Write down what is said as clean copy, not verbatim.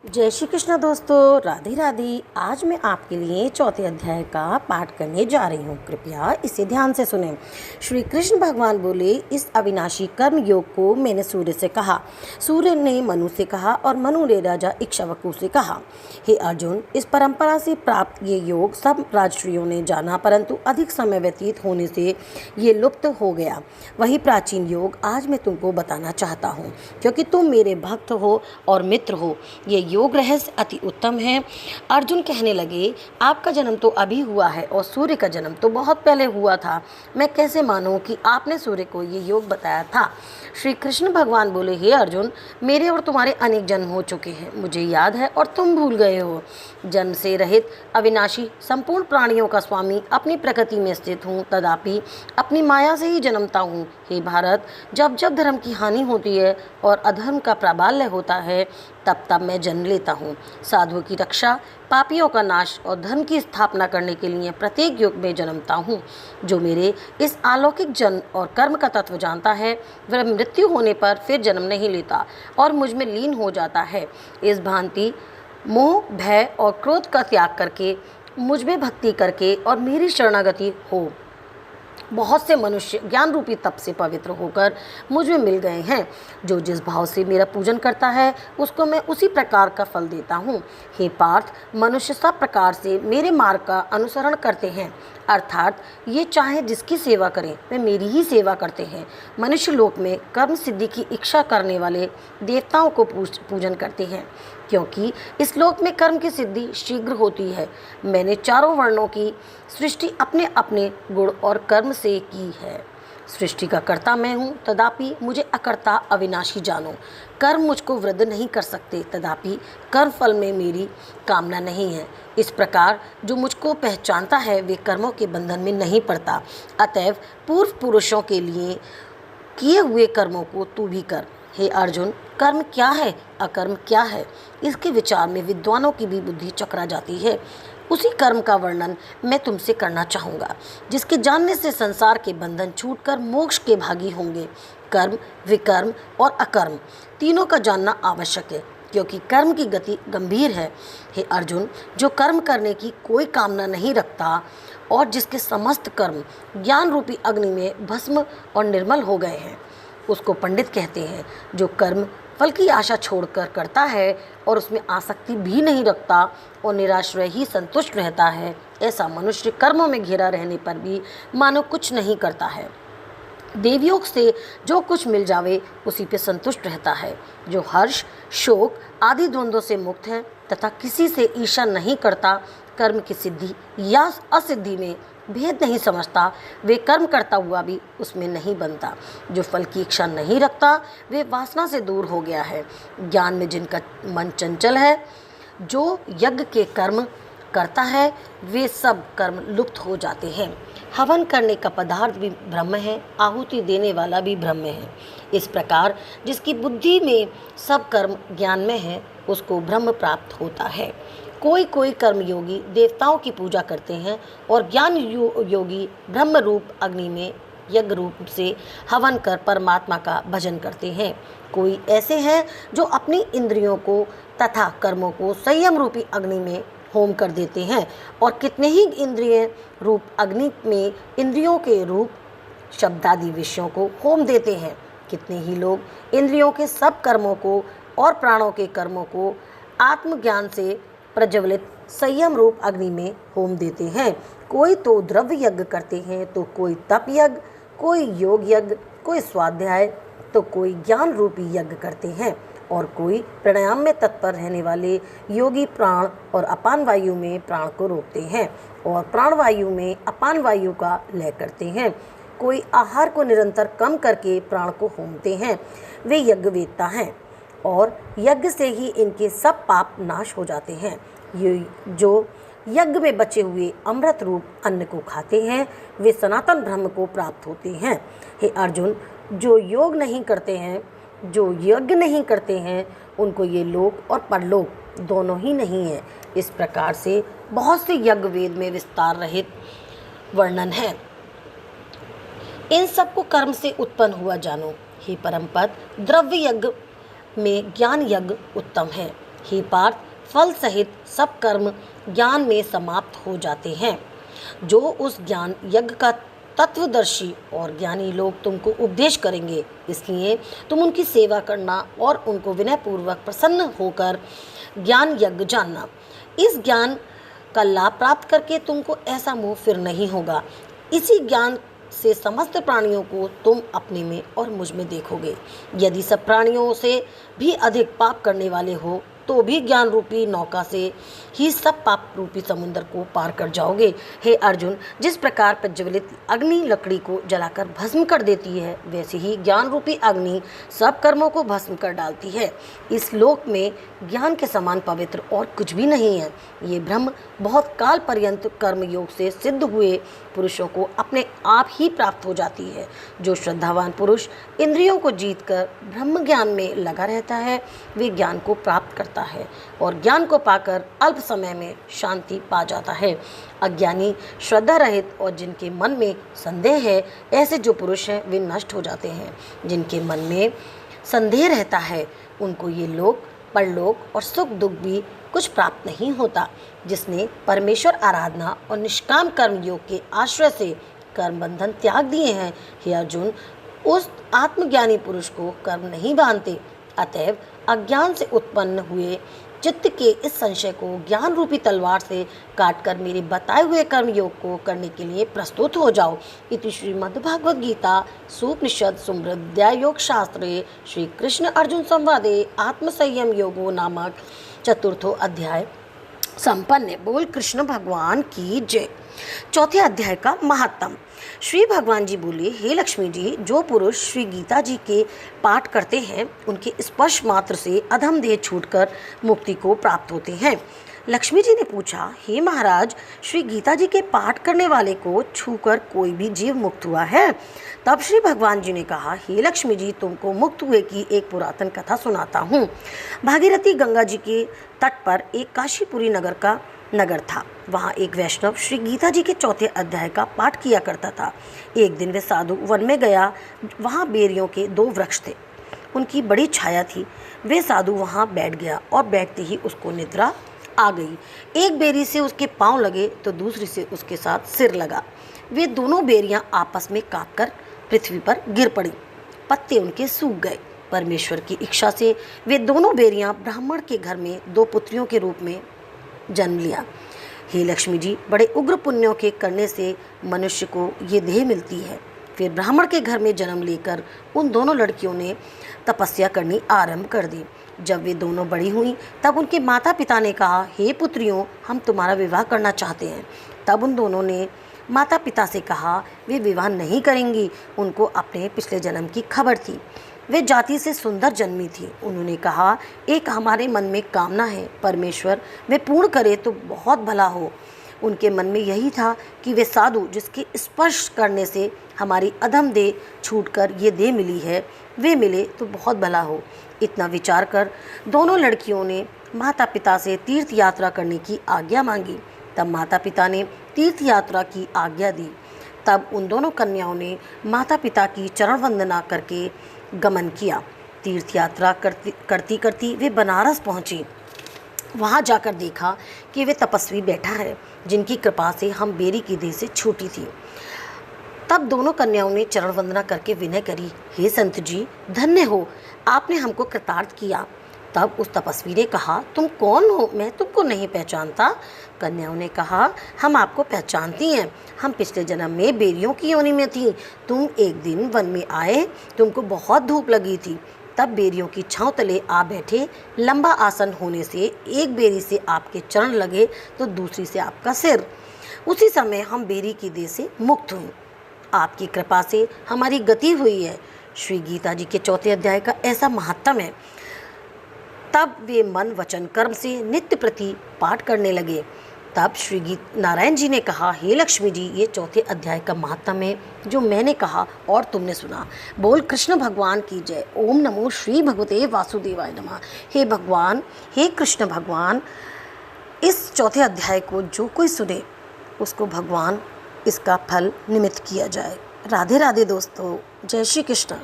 जय श्री कृष्ण दोस्तों, राधे राधे। आज मैं आपके लिए चौथे अध्याय का पाठ करने जा रही हूँ। कृपया इसे ध्यान से सुनें। श्री कृष्ण भगवान बोले, इस अविनाशी कर्म योग को मैंने सूर्य से कहा, सूर्य ने मनु से कहा और मनु ने राजा इक्ष्वाकु से कहा। हे अर्जुन, इस परंपरा से प्राप्त ये योग सब राजर्षियों ने जाना, परंतु अधिक समय व्यतीत होने से ये लुप्त हो गया। वही प्राचीन योग आज मैं तुमको बताना चाहता हूँ, क्योंकि तुम मेरे भक्त हो और मित्र हो। ये योग रहस्य अति उत्तम है। अर्जुन कहने लगे, आपका जन्म तो अभी हुआ है और सूर्य का जन्म तो बहुत पहले हुआ था। मैं कैसे मानूं कि आपने सूर्य को ये योग बताया था। श्री कृष्ण भगवान बोले, हे अर्जुन, मेरे और तुम्हारे अनेक जन्म हो चुके हैं, मुझे याद है और तुम भूल गए हो। जन्म से रहित अविनाशी संपूर्ण प्राणियों का स्वामी अपनी प्रकृति में स्थित हूँ, तथापि अपनी माया से ही जन्मता हूँ। हे भारत, जब जब धर्म की हानि होती है और अधर्म का प्राबल्य होता है, तब तब मैं जन्म लेता हूँ। साधुओं की रक्षा, पापियों का नाश और धर्म की स्थापना करने के लिए प्रत्येक युग में जन्मता हूँ। जो मेरे इस अलौकिक जन्म और कर्म का तत्व जानता है, वह मृत्यु होने पर फिर जन्म नहीं लेता और मुझ में लीन हो जाता है। इस भांति मोह, भय और क्रोध का त्याग करके, मुझ में भक्ति करके और मेरी शरणागति हो, बहुत से मनुष्य ज्ञान रूपी तप से पवित्र होकर मुझ में मिल गए हैं। जो जिस भाव से मेरा पूजन करता है, उसको मैं उसी प्रकार का फल देता हूँ। हे पार्थ, मनुष्य सब प्रकार से मेरे मार्ग का अनुसरण करते हैं, अर्थात ये चाहे जिसकी सेवा करें, वे मेरी ही सेवा करते हैं। मनुष्य लोक में कर्म सिद्धि की इच्छा करने वाले देवताओं को पूजन करते हैं, क्योंकि इस लोक में कर्म की सिद्धि शीघ्र होती है। मैंने चारों वर्णों की सृष्टि अपने अपने गुण और कर्म से की है। सृष्टि का कर्ता मैं हूँ, तथापि मुझे अकर्ता अविनाशी जानो। कर्म मुझको वृद्ध नहीं कर सकते, तथापि कर्म फल में मेरी कामना नहीं है। इस प्रकार जो मुझको पहचानता है, वे कर्मों के बंधन में नहीं पड़ता। अतएव पूर्व पुरुषों के लिए किए हुए कर्मों को तू भी कर। हे अर्जुन, कर्म क्या है, अकर्म क्या है, इसके विचार में विद्वानों की भी बुद्धि चकरा जाती है। उसी कर्म का वर्णन मैं तुमसे करना चाहूँगा, जिसके जानने से संसार के बंधन छूटकर मोक्ष के भागी होंगे। कर्म, विकर्म और अकर्म तीनों का जानना आवश्यक है, क्योंकि कर्म की गति गंभीर है। हे अर्जुन, जो कर्म करने की कोई कामना नहीं रखता और जिसके समस्त कर्म ज्ञान रूपी अग्नि में भस्म और निर्मल हो गए हैं, उसको पंडित कहते हैं। जो कर्म फल की आशा छोड़कर करता है और उसमें आसक्ति भी नहीं रखता और निराश्रय ही संतुष्ट रहता है, ऐसा मनुष्य कर्मों में घिरा रहने पर भी मानो कुछ नहीं करता है। देवयोग से जो कुछ मिल जावे उसी पे संतुष्ट रहता है। जो हर्ष, शोक आदि द्वंद्वों से मुक्त है तथा किसी से ईर्ष्या नहीं करता, कर्म की सिद्धि या असिद्धि में भेद नहीं समझता, वे कर्म करता हुआ भी उसमें नहीं बनता। जो फल की इच्छा नहीं रखता, वे वासना से दूर हो गया है। ज्ञान में जिनका मन चंचल है, जो यज्ञ के कर्म करता है, वे सब कर्म लुप्त हो जाते हैं। हवन करने का पदार्थ भी ब्रह्म है, आहुति देने वाला भी ब्रह्म है। इस प्रकार जिसकी बुद्धि में सब कर्म ज्ञान में है, उसको ब्रह्म प्राप्त होता है। कोई कोई कर्मयोगी देवताओं की पूजा करते हैं और ज्ञान योगी ब्रह्म रूप अग्नि में यज्ञ रूप से हवन कर परमात्मा का भजन करते हैं। कोई ऐसे हैं जो अपनी इंद्रियों को तथा कर्मों को संयम रूपी अग्नि में होम कर देते हैं, और कितने ही इंद्रिय रूप अग्नि में इंद्रियों के रूप शब्दादि विषयों को होम देते हैं। कितने ही लोग इंद्रियों के सब कर्मों को और प्राणों के कर्मों को आत्मज्ञान से प्रज्वलित संयम रूप अग्नि में होम देते हैं। कोई तो द्रव्य यज्ञ करते हैं, तो कोई तप यज्ञ, कोई योग यज्ञ, कोई स्वाध्याय, तो कोई ज्ञान रूपी यज्ञ करते हैं, और कोई प्राणायाम में तत्पर रहने वाले योगी प्राण और अपान वायु में प्राण को रोकते हैं और प्राण वायु में अपान वायु का लय करते हैं। कोई आहार को निरंतर कम करके प्राण को होमते हैं। वे यज्ञ वेत्ता हैं और यज्ञ से ही इनके सब पाप नाश हो जाते हैं। ये जो यज्ञ में बचे हुए अमृत रूप अन्न को खाते हैं, वे सनातन ब्रह्म को प्राप्त होते हैं। हे अर्जुन, जो योग नहीं करते हैं, जो यज्ञ नहीं करते हैं, उनको ये लोक और परलोक दोनों ही नहीं है। इस प्रकार से बहुत से यज्ञ वेद में विस्तार रहित वर्णन है। इन सबको कर्म से उत्पन्न हुआ जानो। हे परमपद, द्रव्य यज्ञ में ज्ञान यज्ञ उत्तम है हे पार्थ, फल सहित सब कर्म ज्ञान में समाप्त हो जाते हैं। जो उस ज्ञान यज्ञ का तत्वदर्शी और ज्ञानी लोग तुमको उपदेश करेंगे, इसलिए तुम उनकी सेवा करना और उनको विनयपूर्वक प्रसन्न होकर ज्ञान यज्ञ जानना। इस ज्ञान का लाभ प्राप्त करके तुमको ऐसा मोह फिर नहीं होगा। इसी ज्ञान से समस्त प्राणियों को तुम अपने में और मुझ में देखोगे। यदि सब प्राणियों से भी अधिक पाप करने वाले हो तो भी ज्ञान रूपी नौका से ही सब पाप रूपी समुद्र को पार कर जाओगे। हे अर्जुन, जिस प्रकार प्रज्वलित अग्नि लकड़ी को जलाकर भस्म कर देती है, वैसे ही ज्ञान रूपी अग्नि सब कर्मों को भस्म कर डालती है। इस लोक में ज्ञान के समान पवित्र और कुछ भी नहीं है। ये ब्रह्म बहुत काल पर्यंत कर्म योग से सिद्ध हुए पुरुषों को अपने आप ही प्राप्त हो जाती है। जो श्रद्धावान पुरुष इंद्रियों को जीतकर ब्रह्म ज्ञान में लगा रहता है, वे ज्ञान को प्राप्त करता है और ज्ञान को पाकर अल्प समय में शांति पा जाता है। अज्ञानी, श्रद्धा रहित और जिनके मन में संदेह है, ऐसे जो पुरुष हैं वे नष्ट हो जाते हैं। जिनके मन में संदेह रहता है, उनको ये लोक, परलोक और सुख दुख भी कुछ प्राप्त नहीं होता। जिसने परमेश्वर आराधना और निष्काम कर्म योग के आश्रय से कर्म बंधन त्याग दिए हैं, हे अर्जुन, उस आत्मज्ञानी पुरुष को कर्म नहीं बांधते। अतएव अज्ञान से उत्पन्न हुए चित्त के इस संशय को ज्ञान रूपी तलवार से काटकर मेरे बताए हुए कर्म योग को करने के लिए प्रस्तुत हो जाओ। इति श्रीमद्भगवद गीता सुपनिषद समृद्ध्या योग शास्त्रे श्री कृष्ण अर्जुन संवादे आत्मसंयम योगो नामक चतुर्थो अध्याय संपन्न। बोल कृष्ण भगवान की जय। चौथे अध्याय का महात्म। श्री भगवान जी बोले, हे लक्ष्मी जी, जो पुरुष श्री गीता जी के पाठ करते हैं, उनके स्पर्श मात्र से अधम देह छूटकर मुक्ति को प्राप्त होते हैं। लक्ष्मी जी ने पूछा, हे महाराज, श्री गीता जी के पाठ करने वाले को छूकर कोई भी जीव मुक्त हुआ है? तब श्री भगवान जी ने कहा, हे लक्ष्मी जी, तुमको मुक्त हुए की एक पुरातन कथा सुनाता हूँ। भागीरथी गंगा जी के तट पर एक काशीपुरी नगर था। वहाँ एक वैष्णव श्री गीता जी के चौथे अध्याय का पाठ किया करता था। एक दिन वे साधु वन में गया। वहाँ बेरियों के 2 वृक्ष थे, उनकी बड़ी छाया थी। वे साधु वहाँ बैठ गया और बैठते ही उसको निद्रा आ गई। एक बेरी से उसके पाँव लगे तो दूसरी से उसके साथ सिर लगा। वे दोनों बेरियां आपस में काटकर पृथ्वी पर गिर पड़ी। पत्ते उनके सूख गए। परमेश्वर की इच्छा से वे दोनों बेरियां ब्राह्मण के घर में 2 पुत्रियों के रूप में जन्म लिया। हे लक्ष्मी जी, बड़े उग्र पुण्यों के करने से मनुष्य को ये देह मिलती है। फिर ब्राह्मण के घर में जन्म लेकर उन दोनों लड़कियों ने तपस्या करनी आरंभ कर दी। जब वे दोनों बड़ी हुईं, तब उनके माता पिता ने कहा, हे पुत्रियों, हम तुम्हारा विवाह करना चाहते हैं। तब उन दोनों ने माता पिता से कहा वे विवाह नहीं करेंगी। उनको अपने पिछले जन्म की खबर थी। वे जाति से सुंदर जन्मी थी। उन्होंने कहा, एक हमारे मन में कामना है, परमेश्वर वे पूर्ण करे तो बहुत भला हो। उनके मन में यही था कि वे साधु जिसके स्पर्श करने से हमारी अधम देह छूटकर ये देह मिली है, वे मिले तो बहुत भला हो। इतना विचार कर दोनों लड़कियों ने माता पिता से तीर्थ यात्रा करने की आज्ञा मांगी। तब माता पिता ने तीर्थ यात्रा की आज्ञा दी। तब उन दोनों कन्याओं ने माता पिता की चरण वंदना करके गमन किया। तीर्थ यात्रा करती करती वे बनारस पहुँची। वहाँ जाकर देखा कि वे तपस्वी बैठा है, जिनकी कृपा से हम बेरी की देह से छूटी थी। तब दोनों कन्याओं ने चरण वंदना करके विनय करी, हे संत जी, धन्य हो, आपने हमको कृतार्थ किया। तब उस तपस्वी ने कहा, तुम कौन हो? मैं तुमको नहीं पहचानता। कन्याओं ने कहा, हम आपको पहचानती हैं। हम पिछले जन्म में बेरियों की योनि में थी। तुम एक दिन वन में आए, तुमको बहुत धूप लगी थी, तब बेरियों की छांव तले आ बैठे। लंबा आसन होने से एक बेरी से आपके चरण लगे तो दूसरी से आपका सिर। उसी समय हम बेरी की देह से मुक्त हुए। आपकी कृपा से हमारी गति हुई है। श्री गीता जी के चौथे अध्याय का ऐसा महात्म है। तब वे मन वचन कर्म से नित्य प्रति पाठ करने लगे। तब श्री नारायण जी ने कहा, हे लक्ष्मी जी, ये चौथे अध्याय का महात्म है जो मैंने कहा और तुमने सुना। बोल कृष्ण भगवान की जय। ओम नमो श्री भगवते वासुदेवाय नमः। हे भगवान, हे कृष्ण भगवान, इस चौथे अध्याय को जो कोई सुने उसको भगवान इसका फल निमित्त किया जाए। राधे राधे दोस्तों, जय श्री कृष्ण।